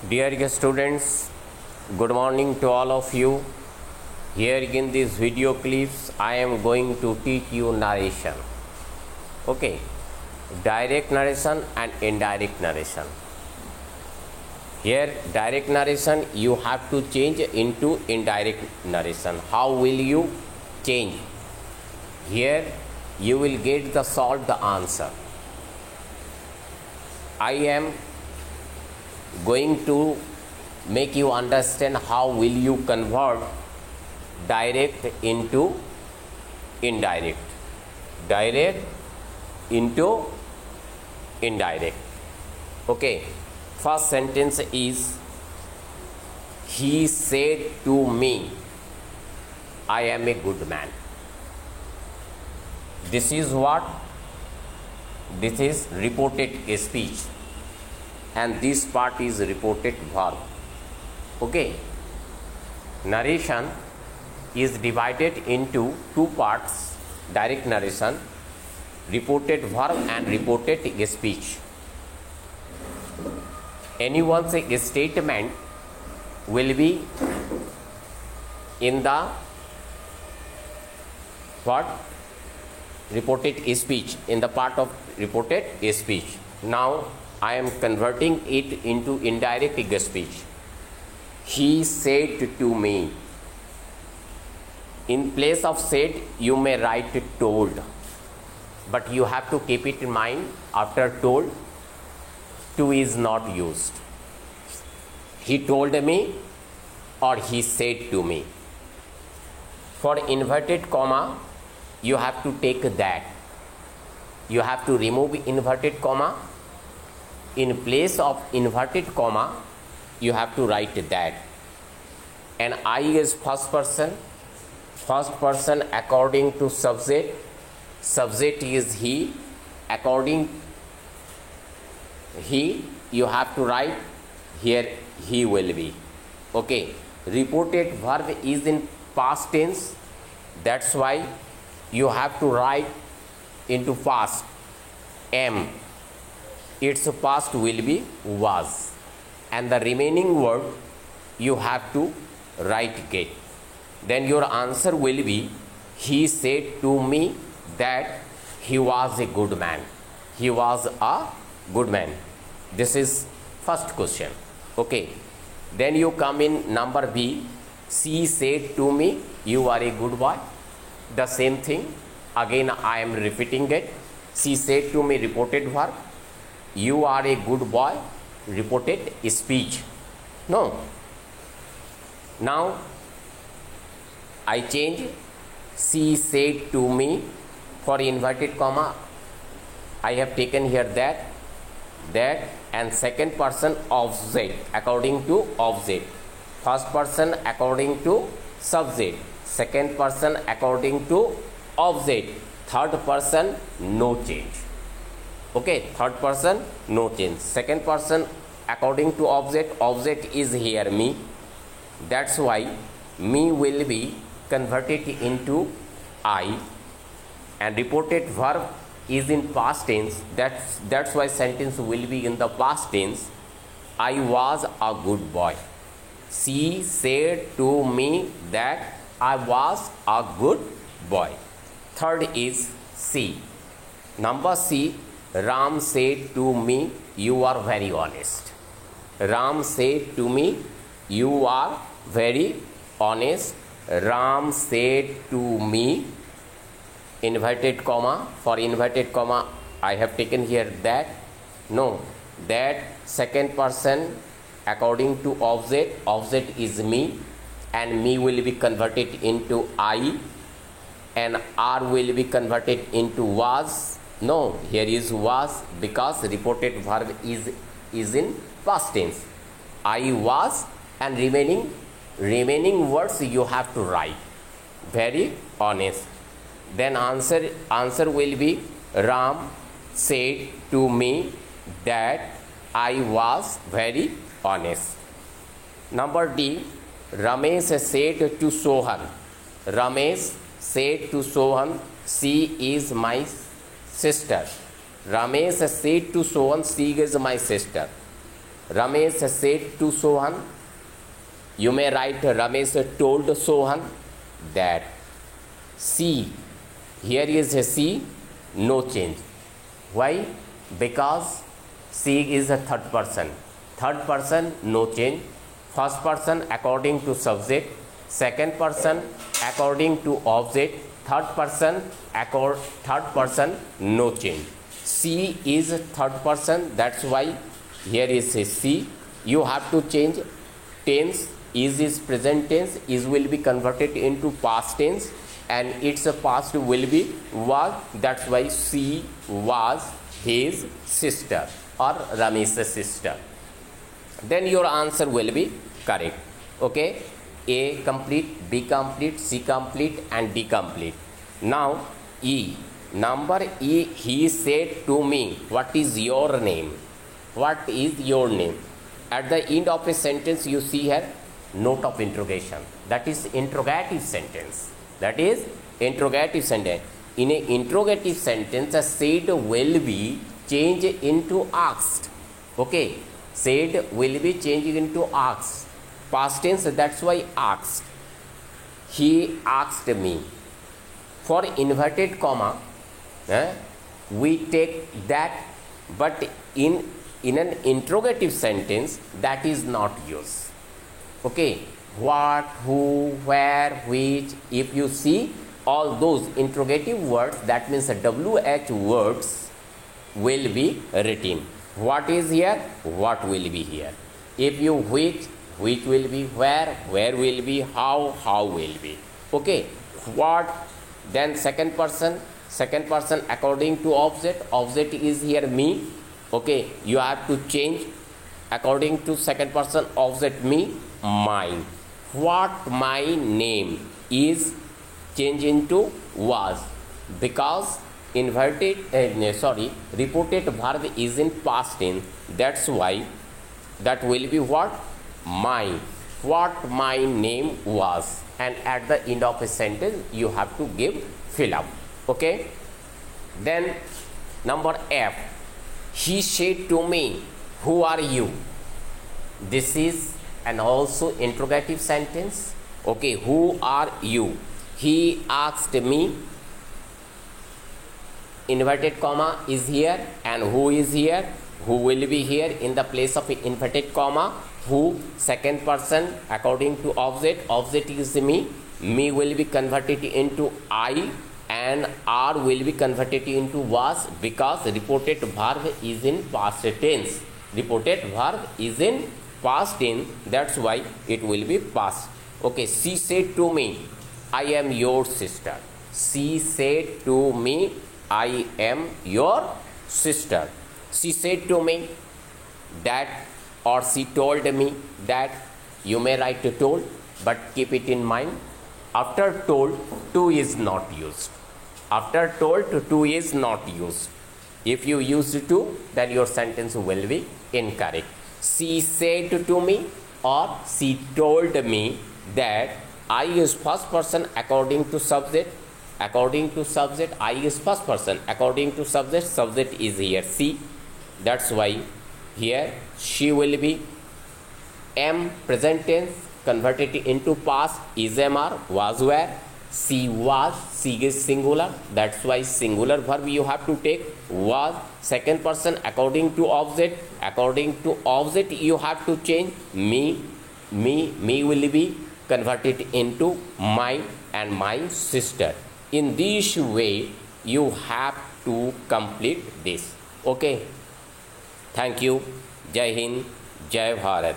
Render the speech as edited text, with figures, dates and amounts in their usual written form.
Dear students, good morning to all of you. Here in this video clips, I am going to teach you narration. Okay, direct narration and indirect narration. Here, direct narration you have to change into indirect narration. How will you change? Here, you will get the solved answer. I am going to make you understand how will you convert direct into indirect, direct into indirect. Okay, first sentence is, he said to me, I am a good man. This is what? This is reported speech, and this part is reported verb. Okay, narration is divided into two parts: direct narration, reported verb, and reported speech. Anyone's statement will be in the what? Reported speech, in the part of reported speech. Now I am converting it into indirect speech. He said to me. In place of said, you may write told, but you have to keep it in mind, after told, to is not used. He told me or he said to me. For inverted comma, you have to take that. You have to remove inverted comma. In place of inverted comma, you have to write that. And I is first person according to subject. Subject is he. According he, you have to write here he will be. Okay, reported verb is in past tense. That's why you have to write into past. Am, its past will be was, and the remaining word you have to write get. Then your answer will be, he said to me that he was a good man. He was a good man. This is first question. Okay, then you come in number B. She said to me, you are a good boy. The same thing, again I am repeating it. She said to me, reported verb. You are a good boy, reported speech. No. Now I change. She said to me. For inverted comma, I have taken here that, and second person object according to object. First person according to subject. Second person according to object. Third person no change. Okay, third person no change. Second person according to object. Object is here me. That's why me will be converted into I, and reported verb is in past tense. That's why sentence will be in the past tense. I was a good boy. She said to me that I was a good boy. Third is C. Number C. Ram said to me, you are very honest. Ram said to me, you are very honest. Ram said to me, inverted comma. For inverted comma, I have taken here that. No, that second person according to object. Object is me, and me will be converted into I, and R will be converted into was. No, here is was, because reported verb is in past tense. I was, and remaining words you have to write. Very honest. Then answer will be, Ram said to me that I was very honest. Number D. Ramesh said to Sohan. Ramesh said to Sohan, she is my sister. Ramesh said to Sohan, she is my sister. Ramesh said to Sohan. You may write Ramesh told Sohan that. C. Here is a C, no change. Why? Because C is a third person. Third person, no change. First person according to subject. Second person according to object. Third person, no change. C is third person, that's why here is a C. You have to change tense. Is present tense. Is will be converted into past tense, and its past will be was. That's why C was his sister or Ramesh's sister. Then your answer will be correct. Okay. A complete, B complete, C complete, and D complete. Now E. Number E, he said to me, what is your name? What is your name? At the end of a sentence, you see here, note of interrogation. That is interrogative sentence. That is interrogative sentence. In an interrogative sentence, a said will be changed into asked. Okay. Said will be changed into asked. Past tense, that's why asked. He asked me. For inverted comma, we take that, but in an interrogative sentence, that is not used. Okay. What, who, where, which. If you see all those interrogative words, that means WH words will be written. What is here? What will be here. If you which will be where will be, how will be. Okay. What, then second person according to object is here me. Okay. You have to change according to second person object me, mine. What my name is changed into was, because reported verb is in past tense. That's why that will be what? Mine. What my name was. And at the end of a sentence, you have to give fill up. Okay. Then number F. He said to me, who are you? This is an also interrogative sentence. Okay. Who are you? He asked me. Inverted comma is here, and who is here? Who will be here in the place of inverted comma. Who, second person according to object is me. Me will be converted into I, and R will be converted into was, because reported verb is in past tense. Reported verb is in past tense, that's why it will be past. Okay. She said to me, I am your sister. She said to me, I am your sister. She said to me that, or she told me that. You may write to told, but keep it in mind. After told, to is not used. After told, to is not used. If you use to, then your sentence will be incorrect. She said to me, or she told me that. I is first person according to subject. According to subject, I is first person. According to subject is here she. That's why here she will be am, present tense converted into past, is MR, was where. She was, she is singular. That's why singular verb you have to take. Was, second person according to object. According to object you have to change me. Me will be converted into mine and my sister. In this way, you have to complete this. Okay. Thank you. Jai Hind, Jai Bharat.